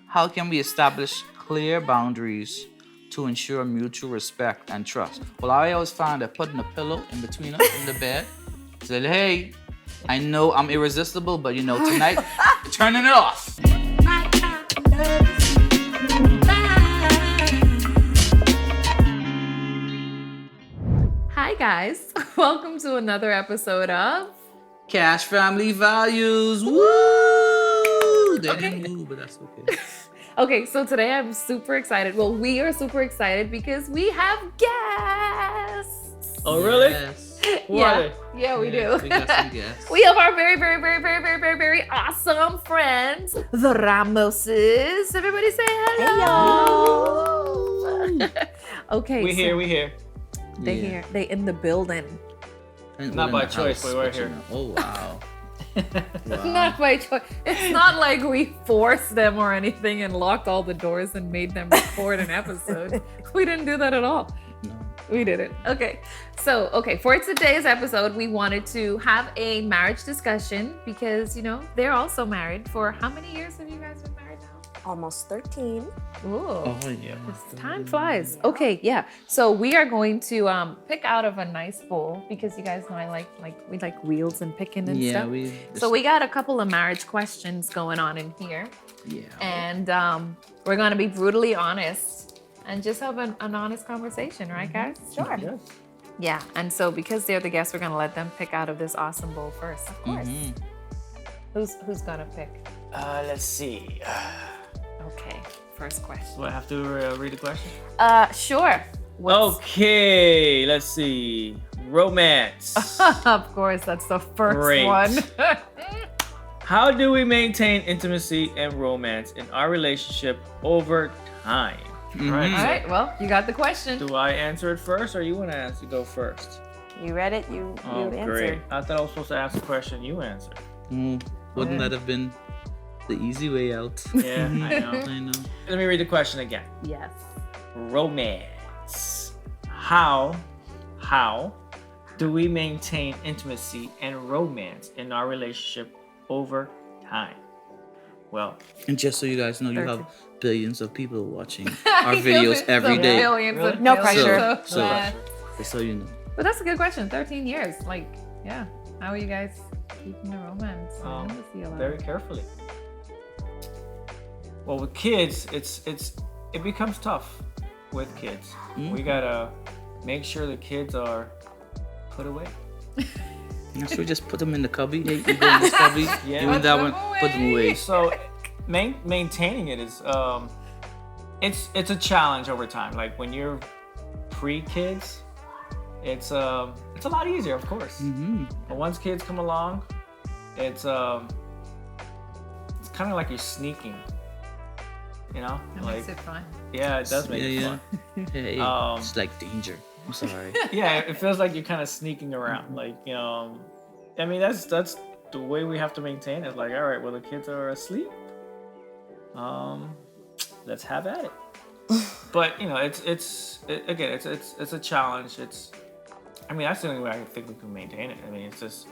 How can we establish clear boundaries to ensure mutual respect and trust? Well, I always find that putting a pillow in between us in the bed, say, hey, I know I'm irresistible, but tonight, turning it off. Hi guys, welcome to another episode of Cash Family Values. Woo! They didn't move, but that's okay. Okay, so today I'm super excited. Well, we are super excited because we have guests. Oh, really? Yes. Who are they? Yeah, we do. We got some guests. We have our very awesome friends, the Ramoses. Everybody say hello. Okay. We here. They in the building. And Not we're by in the choice, house, but we're but here. Oh, wow. Wow. Not by choice. It's not like we forced them or anything and locked all the doors and made them record an episode. We didn't do that at all. No. We didn't. Okay. So, for today's episode, we wanted to have a marriage discussion because, they're also married. For how many years have you guys been married now? Almost 13. Ooh. Oh, yeah. Time flies. Okay, yeah. So we are going to pick out of a nice bowl because you guys know we like wheels and picking and Yeah, stuff. we. So we got a couple of marriage questions going on in here. Yeah. And we're going to be brutally honest and just have an honest conversation, right, guys? Sure. Yes. Yeah. And so because they're the guests, we're going to let them pick out of this awesome bowl first. Of course. Mhm. Who's going to pick? Let's see. Okay. First question. Do I have to read the question? Sure. Okay, let's see. Romance. Of course, that's the first Great. one. How do we maintain intimacy and romance in our relationship over time? Mhm. Right. All right, well, you got the question. Do I answer it first, or you want to go first? You read it, you Oh, answered. great. I thought I was supposed to ask the question. You answer. Wouldn't that have been the easy way out? Yeah, I know. I know. Let me read the question again. Yes. Romance. How do we maintain intimacy and romance in our relationship over time? Well, And just so you guys know, you 13. have billions of people watching our videos every So day. billions Really? of No billions. pressure. So- Yeah. Just so you know. But that's a good question. 13 years. Yeah. How are you guys keeping the romance? Intimacy alive? very carefully. Well, with kids, it becomes tough with kids. Mhm. We gotta make sure the kids are put away. Should we just put them in the cubby? Hey, you go in this cubby. Yeah. You in that one? Put them away. So maintaining it is it's a challenge over time. Like when you're pre-kids, it's a lot easier, of course. Mm-hmm. But once kids come along, it's kind of like you're sneaking. That makes it fun. Yeah, it does make it fun. Hey, Um, it's like danger. I'm sorry. Yeah, it feels like you're kind of sneaking around. Like, I mean, that's the way we have to maintain it. Like, all right, well, the kids are asleep. Let's have at it. But it's a challenge. I mean, that's the only way I think we can maintain it. I mean, it's just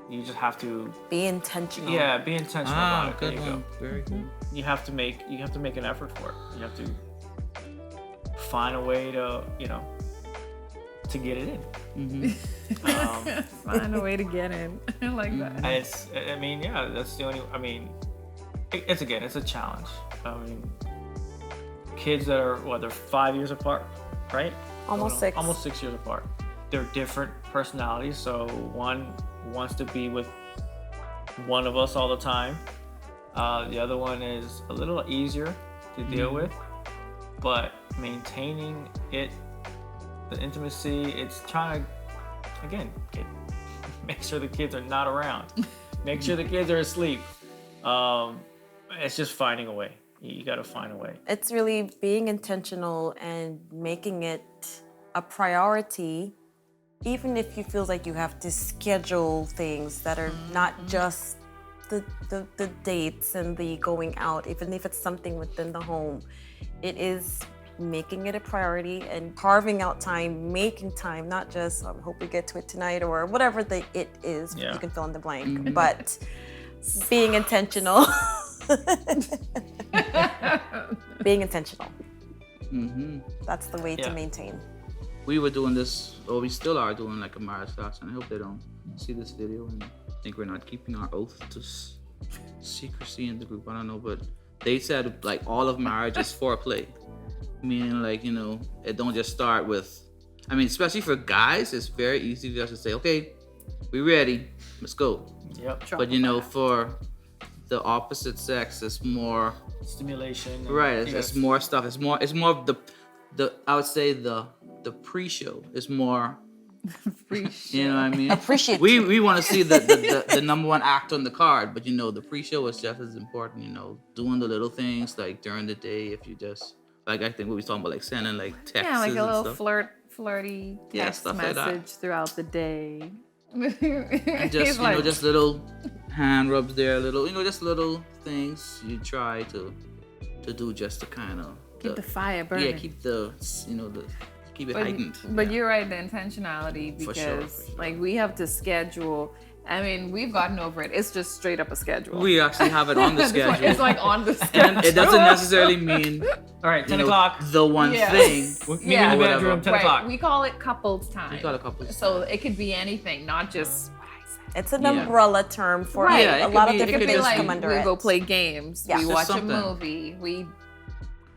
you just have to Be intentional. be intentional about it. There good you go. one. Very good. You have to make an effort for it. You have to find a way to to get it in. Mm-hmm. Find a way to get in. I like that. That's the only. I mean, it's a challenge. I mean, kids that are they're 5 years apart, right? Almost 6. Almost 6 years apart. They're different personalities. So one wants to be with one of us all the time. The other one is a little easier to deal with, but maintaining the intimacy, it's trying to, again, make sure the kids are not around. Make sure the kids are asleep. It's just finding a way. You got to find a way. It's really being intentional and making it a priority, even if you feel like you have to schedule things that are not just the dates and the going out, even if it's something within the home. It is making it a priority and carving out time, making time, not just I hope we get to it tonight or whatever it is. Yeah. You can fill in the blank, but being intentional. being intentional. Mm-hmm. That's the way to Yeah. maintain. We were doing this, or we still are doing like a marriage class, and I hope they don't see this video and think we're not keeping our oath to secrecy in the group. I don't know, but they said like all of marriage is foreplay, meaning like, you know, it don't just start with. I mean, especially for guys, it's very easy just to say, okay, we ready, let's go. Yep. But you know, for the opposite sex, it's more Stimulation. and right. you It's gotta- more stuff. It's more of the I would say the pre-show is more. You know what I mean? Appreciate We want to see the number one act on the card, but you know the pre-show is just as important. You know, doing the little things like during the day. If you just like, I think what we talking about, like sending like texts. Yeah, like a little and stuff. flirty Yeah, text stuff like that. message throughout the day. And just just little hand rubs there, little just little things you try to do just to kind of keep the fire burning. yeah, keep the keep it heightened. But Yeah. you're right, the intentionality, For because sure. like we have to schedule. I mean, we've gotten over it. It's just straight up a schedule. We actually have it on the schedule. It's like on the schedule. And it doesn't necessarily mean All right, 10 you know, o'clock. the one Yeah. thing. Meet me Yeah. in the Whatever. bedroom, 10 Right. o'clock. We call it couples time. You got a couple. So it could be anything, not just what I said. It's an Yeah. umbrella term for Right. Yeah, it a could lot be- of it different could things just come be- under we it. go play games. Yeah. We Just watch something. a movie. We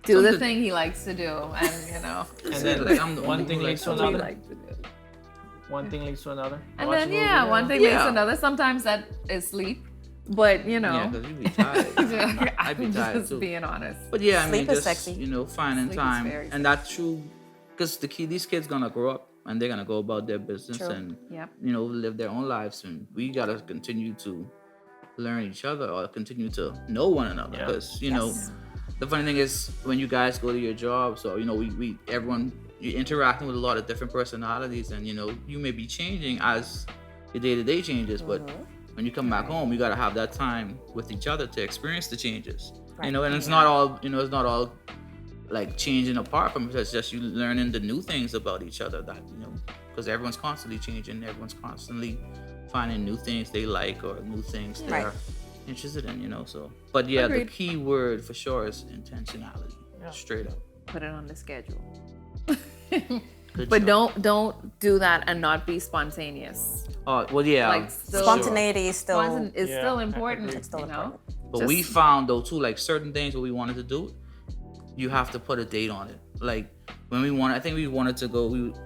do the Something- thing he likes to do, and you know, And See, then like, I'm the one only thing one leads to like we another. like to do. One thing leads to another. And Watch a then movie, yeah, one thing Yeah. leads to another. Sometimes that is sleep, but you know, Yeah, because you'd be tired. I'd be I'm tired just too. being honest. But yeah, I mean, Sleep is just sexy. finding Sleep is time, very and that's true. Because these kids gonna grow up and they're gonna go about their business True. and Yep. live their own lives, and we gotta continue to learn each other or continue to know one another. Yeah. Because know, the funny thing is when you guys go to your jobs, or we everyone you're interacting with a lot of different personalities, and you may be changing as your day-to-day changes, but when you come back home, you gotta have that time with each other to experience the changes. Right. And it's not all it's not all like changing apart from it. It's just you learning the new things about each other that because everyone's constantly changing, everyone's constantly finding new things they like or new things Right. they're interested in. So but yeah, Agreed. the key word for sure is intentionality. Yeah. Straight up. Put it on the schedule. Good But job. don't do that and not be spontaneous. Oh well, yeah. Like, still- for sure. Spontaneity is still Spontan is Yeah, still I important. agree. it's still you know? important. But we found though too, like certain things that we wanted to do, you have to put a date on it. Like when I think we wanted to go.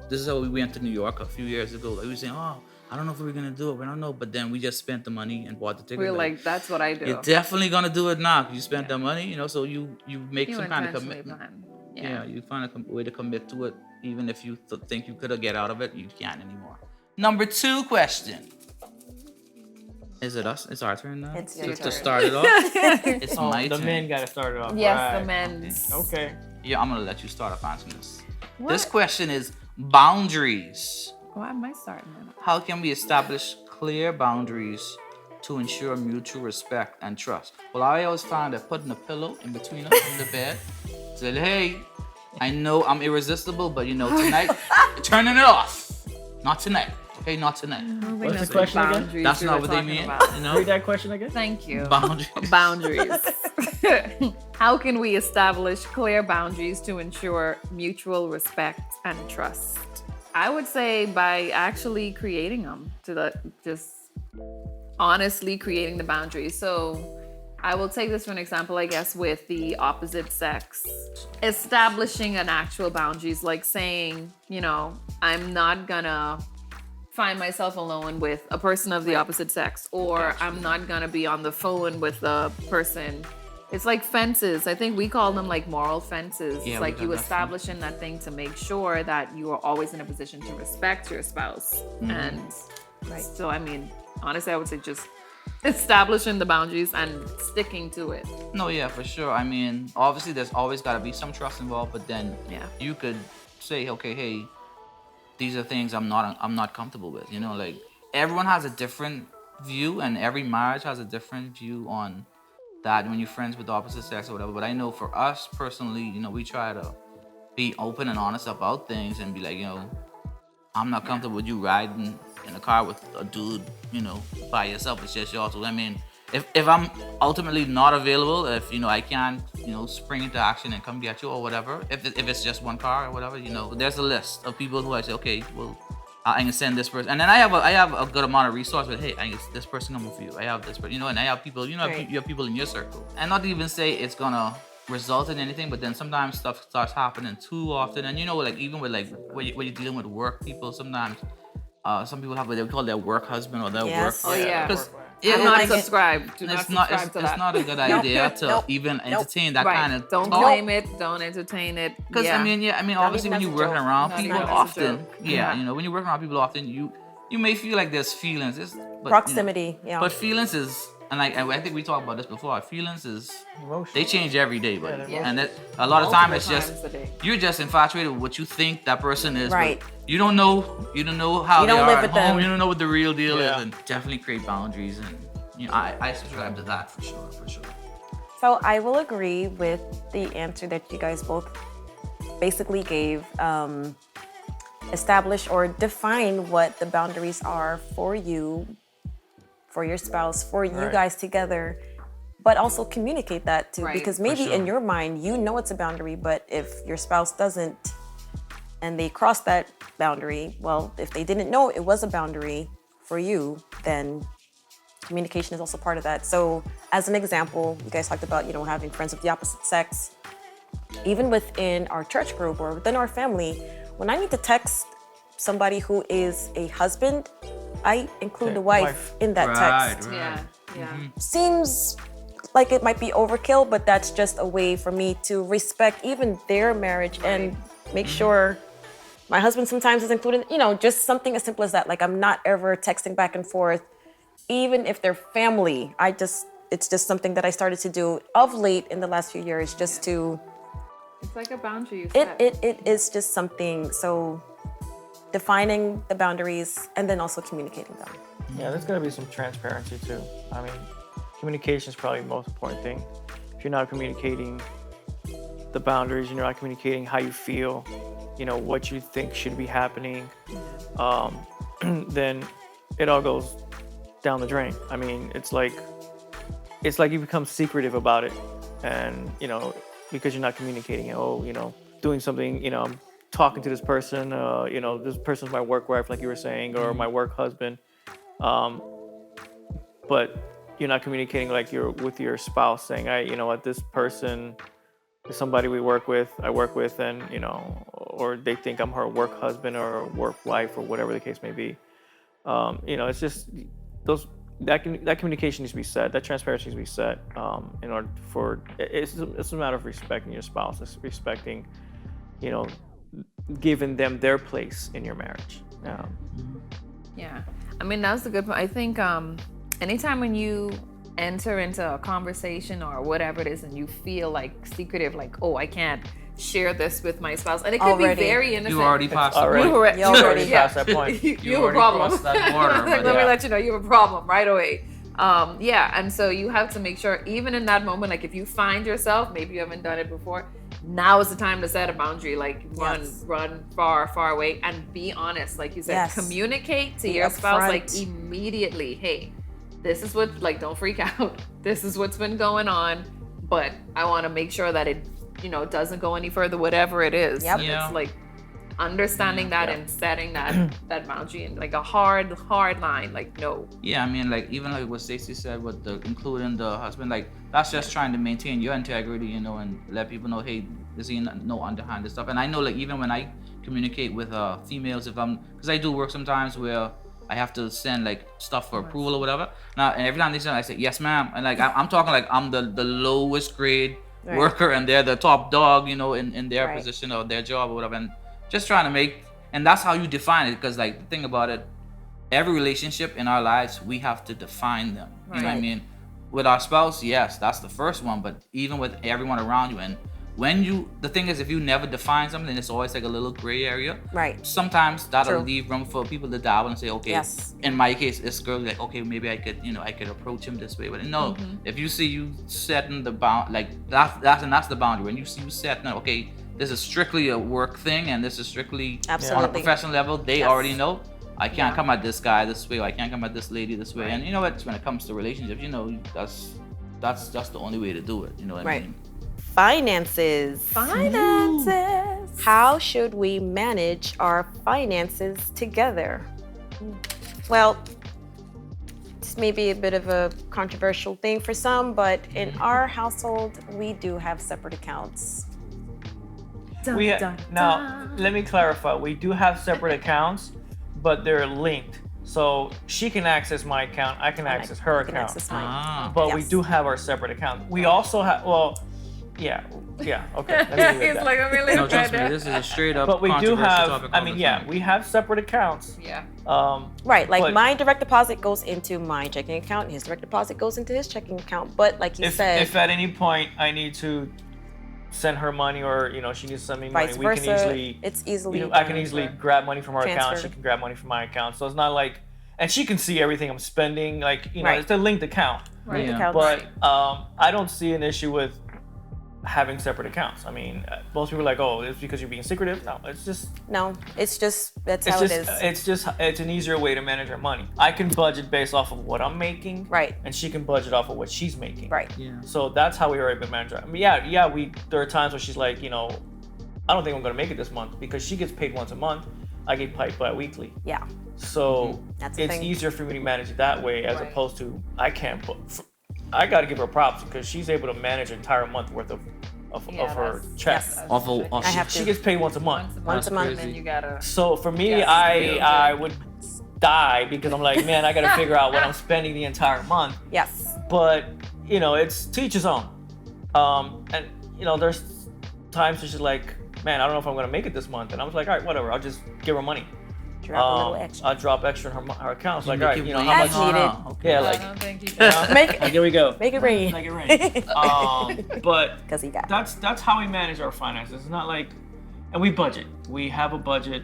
This is how we went to New York a few years ago. Like we were saying, oh, I don't know if we're gonna do it. We don't know. But then we just spent the money and bought the ticket. We're like, that's what I do. you're definitely gonna do it now. You spent the money, so you make You some kind of intentionally commitment. plan. Yeah, you find a way to commit to it, even if you think you could get out of it, you can't anymore. Number 2 question. Is it us? It's our turn now. It's to, your to turn. start it off. It's Oh, my the turn. men gotta start it off. Yes, right. the men's. Okay. Yeah, I'm gonna let you start off answering this. What? This question is boundaries. Why am I starting that? How can we establish clear boundaries to ensure mutual respect and trust? Well, I always find that putting a pillow in between us in the bed, say, hey, I know I'm irresistible, but tonight, turning it off. Not tonight. Okay, not tonight. What's the question again? Boundaries That's we not were what they talking mean. about. Read that question again. Thank you. Boundaries. Boundaries. How can we establish clear boundaries to ensure mutual respect and trust? I would say by actually creating them, just honestly creating the boundaries. So I will take this for an example, I guess, with the opposite sex. Establishing an actual boundaries, like saying, I'm not gonna find myself alone with a person of the opposite sex, or I'm not gonna be on the phone with a person. It's like fences. I think we call them like moral fences. Yeah, It's we like got you that establishing that thing to make sure that you are always in a position to respect your spouse. And so, I mean, honestly, I would say just establishing the boundaries and sticking to it. No, yeah, for sure. I mean, obviously, there's always got to be some trust involved, but then Yeah. you could say, okay, hey, these are things I'm not comfortable with. Like everyone has a different view, and every marriage has a different view on that when you're friends with the opposite sex or whatever. But I know for us personally, we try to be open and honest about things and be like, I'm not comfortable with you riding in a car with a dude, by yourself. It's just y'all. So I mean, if I'm ultimately not available, if I can't spring into action and come get you or whatever, if it's just one car or whatever, there's a list of people who I say, okay, well, I can send this person, and then I have a good amount of resource. But hey, I guess this person coming for you. I have this person, and I have people. Right. You have people in your circle, and not to even say it's gonna result in anything. But then sometimes stuff starts happening too often, and like even with like when you're dealing with work people, sometimes some people have what they call their work husband or their Yes. work. Oh yeah. Because I'm don't not like it. subscribed. Do not it's not subscribe to it's that. not a good idea to nope, even nope. entertain that Right. kind of Don't talk. claim it. Don't entertain it. Because yeah. obviously when even you're as a working joke. around Not people even as a often, joke. yeah, when you're working around people often, you may feel like there's feelings. But, Proximity, yeah. But feelings is, and I think we talked about this before. Feelings is, Emotion. they change every day, buddy. they're Yeah. And that a lot of time Multiple it's just times a day. you're just infatuated with what you think that person is. but Right. You don't know how You they don't are live at with home. them. You don't know what the real deal Yeah. is, and definitely create boundaries. And I subscribe to that for sure. So I will agree with the answer that you guys both basically gave. Establish or define what the boundaries are for you, for your spouse, for you Right. guys together, but also communicate that too. Right. Because For maybe in sure. your mind, you know it's a boundary, but if your spouse doesn't and they cross that boundary, well, if they didn't know it was a boundary for you, then communication is also part of that. So as an example, you guys talked about, having friends of the opposite sex. Even within our church group or within our family, when I need to text somebody who is a husband, I include Okay, the wife wife. in that text. Yeah. Yeah. Seems like it might be overkill, but that's just a way for me to respect even their marriage and make sure my husband sometimes is included, just something as simple as that. Like I'm not ever texting back and forth, even if they're family. It's just something that I started to do of late in the last few years, just to, It's like a boundary you it, set. it is just something. So defining the boundaries and then also communicating them. Yeah, there's gonna be some transparency too. I mean, communication is probably the most important thing. If you're not communicating the boundaries, you're not communicating how you feel, what you think should be happening, then it all goes down the drain. I mean, it's like you become secretive about it, and because you're not communicating it. Doing something. I'm talking to this person. This person's my work wife, like you were saying, or my work husband. But you're not communicating like you're with your spouse, saying, this person is somebody I work with, and or they think I'm her work husband or work wife or whatever the case may be. It's just that communication needs to be set. That transparency needs to be set. In order for it's a matter of respecting your spouse. It's respecting, giving them their place in your marriage. Yeah. I mean, that's a good point. I think anytime when you enter into a conversation or whatever it is and you feel like secretive, like, oh, I can't share this with my spouse. And it could Already. be very innocent. You already passed already- the You already passed that point. you have a already problem. crossed that border, Like, but let me yeah. let you know you have a problem right away. And so you have to make sure, even in that moment, like if you find yourself, maybe you haven't done it before, now is the time to set a boundary. Like Yes. run far away and be honest. Like you said, Yes. communicate to Be your spouse like upfront. immediately. Hey, this is what, like, don't freak out. This is what's been going on, but I want to make sure that it, doesn't go any further, whatever it is. Yep. And Yeah. it's like understanding that and setting that boundary and like a hard line. Like, no. Yeah, I mean, like even like what Stacey said with the including the husband, like that's just trying to maintain your integrity, and let people know, hey, this ain't no underhanded stuff. And I know, like even when I communicate with females, because I do work sometimes where I have to send like stuff for approval or whatever. Now, and every time they send, I say yes, ma'am, and like I'm talking like I'm the lowest grade Right. worker, and they're the top dog, in their Right. position or their job or whatever, and just trying to make, and that's how you define it, because like the thing about it, every relationship in our lives, we have to define them. You know what I Right. mean? With our spouse, yes, that's the first one, but even with everyone around you, and the thing is, if you never define something, it's always like a little gray area. Right. Sometimes that'll True. leave room for people to dabble and say, okay, Yes. in my case, it's girl, like, okay, maybe I could, I could approach him this way. But no, if you see you setting the bound, like that's the boundary. When you see you setting, okay, this is strictly a work thing, and this is strictly on a Absolutely. professional level, they Yes. already know. I can't come at this guy this way, or I can't come at this lady this way. And you know what? When it comes to relationships, you know, that's the only way to do it. You know what I mean? Finances. How should we manage our finances together? Well, this may be a bit of a controversial thing for some, but in our household, we do have separate accounts. Now, let me clarify. We do have separate accounts, but they're linked. So she can access my account, I can access her You can account. access mine. But we do have our separate accounts. We also have, well, yeah, okay. Let me leave it He's at like, that. I'm really No, trust me, this is a straight up But we do controversial have, topic I all mean, the yeah, time. we have separate accounts. Yeah. Right, like But- my direct deposit goes into my checking account, and his direct deposit goes into his checking account. But like you said, If at any point I need to send her money, or you know she needs to send me money, vice we can versa, easily, it's easily. you know, I can done. easily grab money from her account. Transfer. She can grab money from my account. So it's not like, and she can see everything I'm spending. Like you know, Right. it's a linked account. Right. Yeah. Account. But I don't see an issue with having separate accounts. I mean, most people are like, oh, it's because you're being secretive. No, it's just No, it's just that's it's how just it is. it's an easier way to manage her money. I can budget based off of what I'm making, Right. and she can budget off of what she's making. Right. Yeah. So that's how we were able to manage her. I mean, there are times where she's like, you know, I don't think I'm gonna make it this month, because she gets paid once a month. I get paid bi-weekly. Yeah. So That's the it's thing. easier for me to manage it that way, as Right. opposed to I can't put. I got to give her props, because she's able to manage an entire month worth of her check. Yes. Awful. I have She to. gets paid once a month. Once a month. And then you gotta. So for me, Yes. I would die, because I'm like, man, I got to figure out what I'm spending the entire month. Yes. But you know, it's to each his own. And you know, there's times where she's like, man, I don't know if I'm gonna make it this month, and I was like, all right, whatever, I'll just give her money. Drop a little extra. I'll drop extra in her account. It's like, Make all right, it you know, rain. how As much? needed. Okay. Yeah, I like, don't think you you know, can. Make like, here we go. Make it rain. Make it rain. But Because he got. that's how we manage our finances. It's not like, and we budget. We have a budget.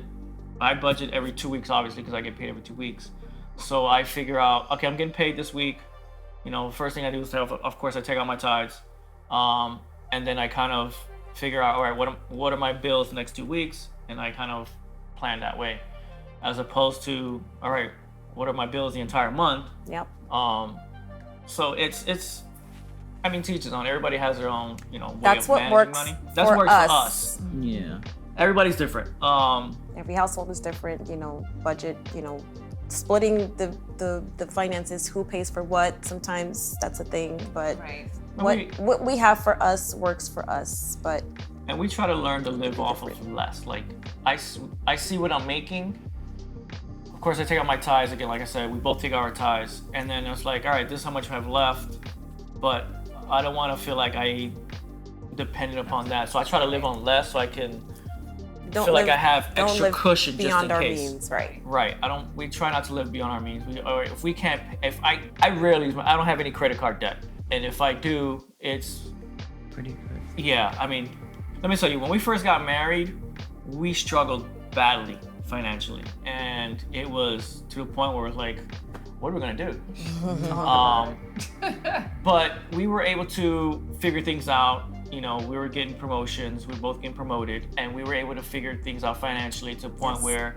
I budget every 2 weeks, obviously, because I get paid every 2 weeks. So I figure out, okay, I'm getting paid this week. You know, first thing I do is, of course, I take out my tithes, and then I kind of figure out, all right, what are my bills the next 2 weeks, and I kind of plan that way, as opposed to, all right, what are my bills the entire month? Yep. So it's. I mean, to each his own. Everybody has their own, you know, way That's of what managing works money. That's for what works us. for us. Yeah. Everybody's different. Every household is different. You know, budget. You know, splitting the finances. Who pays for what? Sometimes that's a thing. But Right. what we have for us works for us. But And we try to learn to live off of less. Like, I see what I'm making. Of course, I take out my tithes again. Like I said, we both take out our tithes, and then it's like, all right, this is how much I have left, but I don't want to feel like I dependent upon that. So I try to live on less, so I can don't feel like live- I have don't extra live cushion just beyond in our case. means. Right. Right. We try not to live beyond our means. Or if we can't, I rarely use I don't have any credit card debt, and if I do, it's Pretty good. yeah. I mean, let me tell you, when we first got married, we struggled badly financially, and it was to the point where it was like, what are we gonna do? But we were able to figure things out. You know, we were getting promotions. We were both getting promoted, and we were able to figure things out financially to a point Yes. where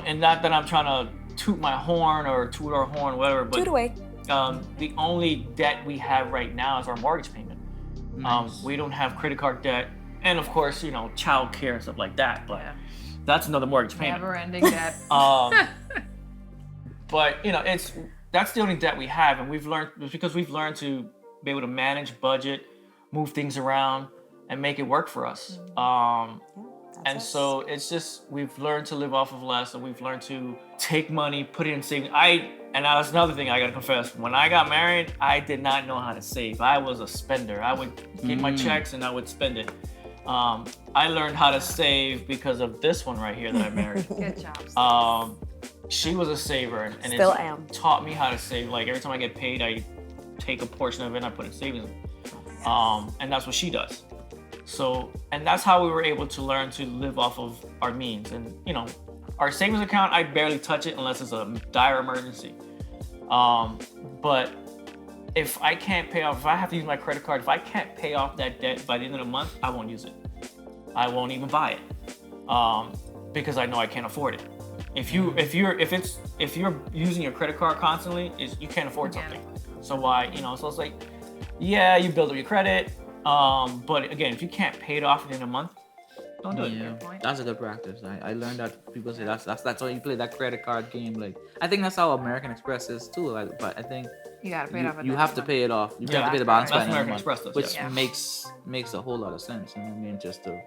and not that I'm trying to toot my horn or toot our horn, whatever, but Toot away. the only debt we have right now is our mortgage payment. Nice. We don't have credit card debt, and of course, you know, child care and stuff like that. But Yeah. that's another mortgage payment. Never ending debt. But you know, that's the only debt we have, and it's because we've learned to be able to manage budget, move things around, and make it work for us. And so it's just we've learned to live off of less, and we've learned to take money, put it in savings. And that's another thing I gotta confess. When I got married, I did not know how to save. I was a spender. I would get my checks and I would spend it. I learned how to save because of this one right here that I married. Good job. She was a saver, and Still it am. taught me how to save. Like every time I get paid, I take a portion of it and I put it in savings. And that's what she does. So, and that's how we were able to learn to live off of our means. And you know, our savings account, I barely touch it unless it's a dire emergency. But if I can't pay off, if I have to use my credit card, if I can't pay off that debt by the end of the month, I won't use it. I won't even buy it because I know I can't afford it. If you're using your credit card constantly, you can't afford something. So why, so it's like, yeah, you build up your credit, but again, if you can't pay it off within a month, don't do it. Yeah, that's a good practice. I learned that people say that's why you play that credit card game. Like I think that's how American Express is too. Like, but I think You gotta pay it off. you have to pay it off. You Yeah, have to pay the balance by that's the end of the American month, Express does, which makes a whole lot of sense. You know what I mean? Just to,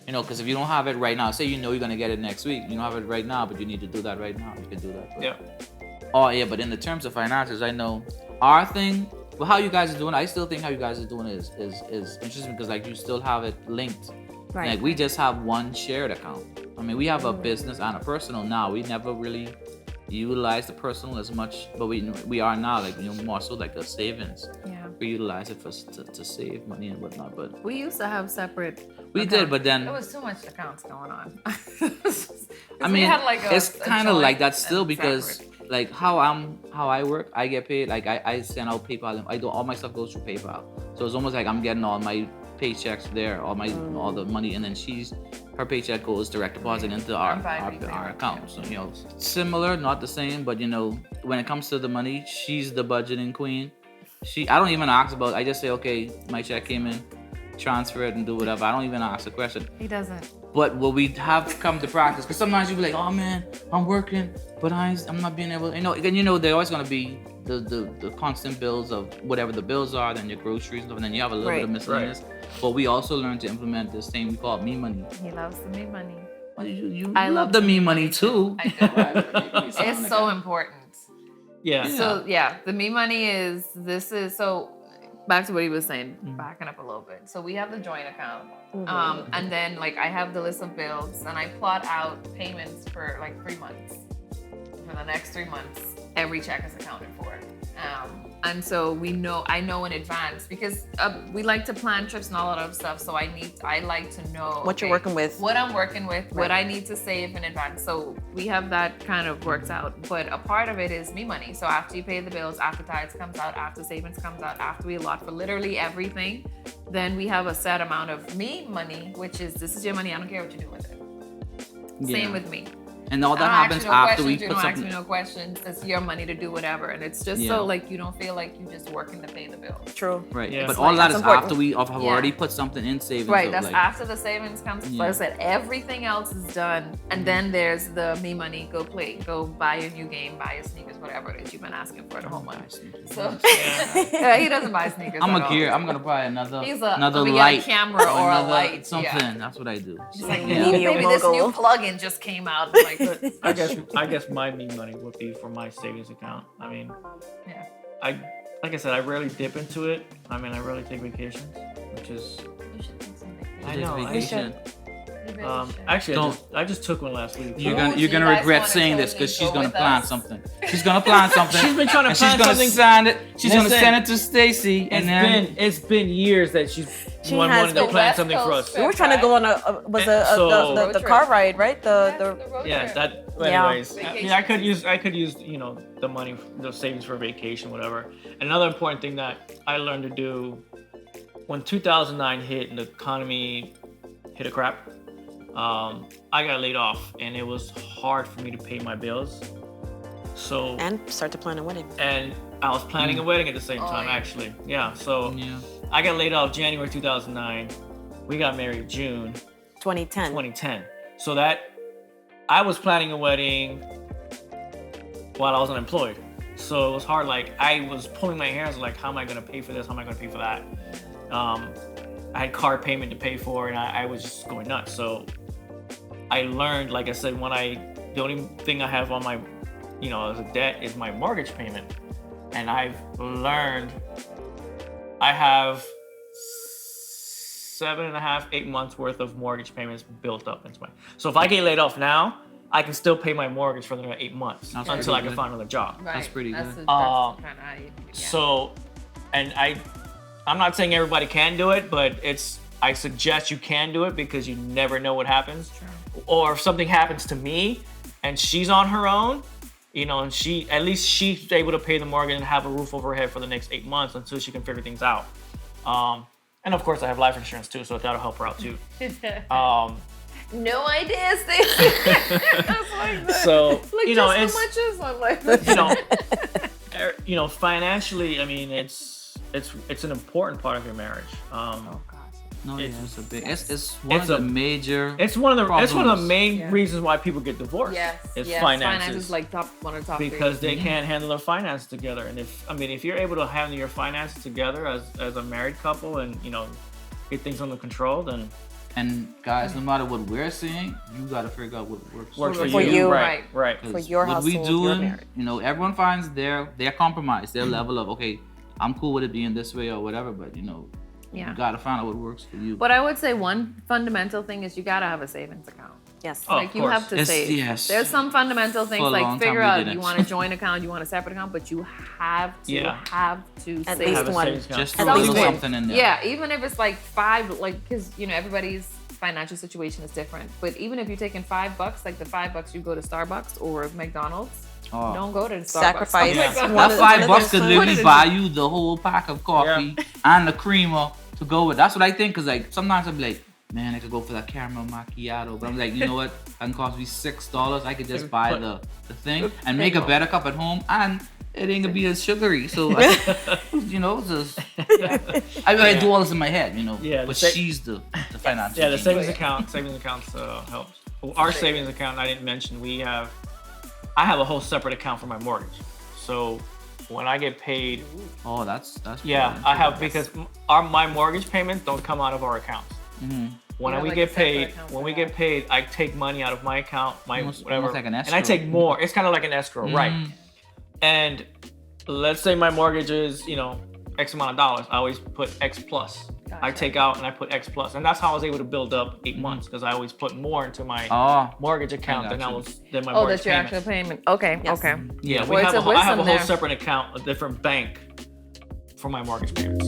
because if you don't have it right now, say you're gonna get it next week, you don't have it right now, but you need to do that right now. You can do that. But, Yeah. Oh yeah, but in the terms of finances, I know our thing. Well, how you guys are doing, I still think how you guys are doing is interesting because like you still have it linked. Right. Like we just have one shared account. I mean, we have a business and a personal now. We never really utilize the personal as much, but we are now like more so like a savings. Yeah. We utilize it to save money and whatnot. But We used to have separate. we did, but then There was too much accounts going on. I mean, it's kind of like that still because like how I work, I get paid. Like I send out PayPal. I do all my stuff goes through PayPal. So it's almost like I'm getting all my paychecks there, all the money, and then her paycheck goes direct deposit into our account. So similar, not the same, but when it comes to the money, she's the budgeting queen. I don't even ask about. I just say, okay, my check came in, transfer it and do whatever. I don't even ask the question. He doesn't. But what we have come to practice, because sometimes you be like, oh man, I'm working, but I'm not being able. Again, they're always gonna be the constant bills of whatever the bills are, then your groceries, and then you have a little bit of miscellaneous. But we also learned to implement this thing we call me money. He loves the me money. Well, you I love the me money too. I do. It's so important. Yeah. So the me money so back to what he was saying, backing up a little bit. So we have the joint account. And then like I have the list of bills and I plot out payments for like 3 months. For the next 3 months, every check is accounted for. And so I know in advance because we like to plan trips and all that other stuff. So I like to know What you're working with. what I'm working with, what I need to save in advance. So we have that kind of worked out. But a part of it is me money. So after you pay the bills, after tithes comes out, after savings comes out, after we allot for literally everything, then we have a set amount of me money, which is this is your money. I don't care what you do with it. Same with me. And all that I don't happens ask you no after we questions, put you don't ask something. me no questions. It's your money to do whatever, and it's just so like you don't feel like you're just working to pay the bills. True. Right. Yeah. But It's all that that's is important. after we have already put something in savings. Right, so, that's like, after the savings comes. Like I said, everything else is done, and then there's the me money. Go play, go buy a new game, buy your sneakers, whatever it is you've been asking for the whole month. So he doesn't buy sneakers. I'm at a all. gear. I'm gonna buy another He's another let me light, get a camera or a another light. something. Yeah. That's what I do. So, Like, yeah. Media maybe this mogul. new plugin just came out. I'm like, good. I guess my me money would be for my savings account. I mean, Yeah. like I said, I rarely dip into it. I mean, I rarely take vacations, which is You should take some I Take know. vacation. Actually, Don't- I just took one last week. You're Ooh, gonna so you regret guys saying wanna this because she's totally gonna go plan with us? something. She's gonna plan something. She's been trying to and plan she's gonna something. send it. She's gonna Listen, send it to Stacy, and then It's been years that She wanted has to the plan West something for Coast us. trip. We were trying to go on So- the car ride, right? The Yeah, that. Yeah. Anyways, I mean, I could use the money, the savings for vacation, whatever. Another important thing that I learned to do when 2009 hit and the economy hit a crap. I got laid off, and it was hard for me to pay my bills. So and start to plan a wedding. and I was planning a wedding at the same Oh, time, yeah. actually. Yeah. So yeah. I got laid off January 2009. We got married June 2010. 2010. So that I was planning a wedding while I was unemployed. So it was hard. Like I was pulling my hair. I was like, how am I gonna pay for this? How am I gonna pay for that? I had car payment to pay for, and I was just going nuts. So I learned, like I said, the only thing I have on my, as a debt is my mortgage payment, and I've learned I have 7.5, 8 months worth of mortgage payments built up into my. So if I get laid off now, I can still pay my mortgage for another 8 months That's until I pretty can good. find another job. Right. That's pretty good. That's kind of how you, So, and I'm not saying everybody can do it, but I suggest you can do it because you never know what happens. Sure. Or if something happens to me and she's on her own, and at least she's able to pay the mortgage and have a roof over her head for the next 8 months until she can figure things out. And of course I have life insurance too, so that'll help her out too. No idea, Stacey. That's like that. So like, you know, just it's how much is one? Like, financially, I mean, it's an important part of your marriage. No, It's- it's a big. It's one it's of a- the major. It's one of the Problems. main Yeah. reasons why people get divorced. yes, It's yes, finances. is like one of the top Because three. they can't handle their finances together. And if you're able to handle your finances together as a married couple and get things under control, then And guys, no matter what we're saying, you gotta figure out what works. works For for you. you. Right. Right. 'Cause For your what we household, your doing, marriage. everyone finds their compromise, their level of okay, I'm cool with it being this way or whatever, but Yeah. you gotta find out what works for you. But I would say one fundamental thing is you gotta have a savings account. Yes. Oh, Like of you course. have to Yes, save. yes. There's some fundamental things For a like long figure time we out didn't. you want a joint account, you want a separate account, but you have to Yeah. At save. least Have a one. savings account. Just At throw a least little one. something in there. Yeah, even if it's like five, like because everybody's financial situation is different. But even if you're taking $5, like the $5 you go to Starbucks or McDonald's, Oh. don't go to the Starbucks. Sacrifice Yeah. one That of- $5 one of could those literally foods. buy you the whole pack of coffee and the creamer to go with. That's what I think. Cause like sometimes I'm like, man, I could go for that caramel macchiato, but I'm like, you know what? That can cost me $6. I could just buy the thing and make a better cup at home, and it ain't gonna be as sugary. So, just I do all this in my head, Yeah, But the sa- she's the financial. Yeah, the genius. savings accounts helps. Well, our savings account, I didn't mention, I have a whole separate account for my mortgage. So when I get paid, Oh, that's yeah, brilliant. I have, because my mortgage payments don't come out of our accounts. When You have we like get a separate paid, account when for we that. get paid, I take money out of my account, my Almost whatever, like an and I escrow. take more. It's kind of like an escrow, right? And let's say my mortgage is, X amount of dollars. I always put X plus. I Gotcha. take out and I put X plus, and that's how I was able to build up 8 months, because I always put more into my Oh, mortgage account than got you. my Oh, mortgage that's your payment. actual payment. Okay, Yes. okay. Yeah, Well, it's a I have a wisdom whole there. separate account, a different bank for my mortgage payments.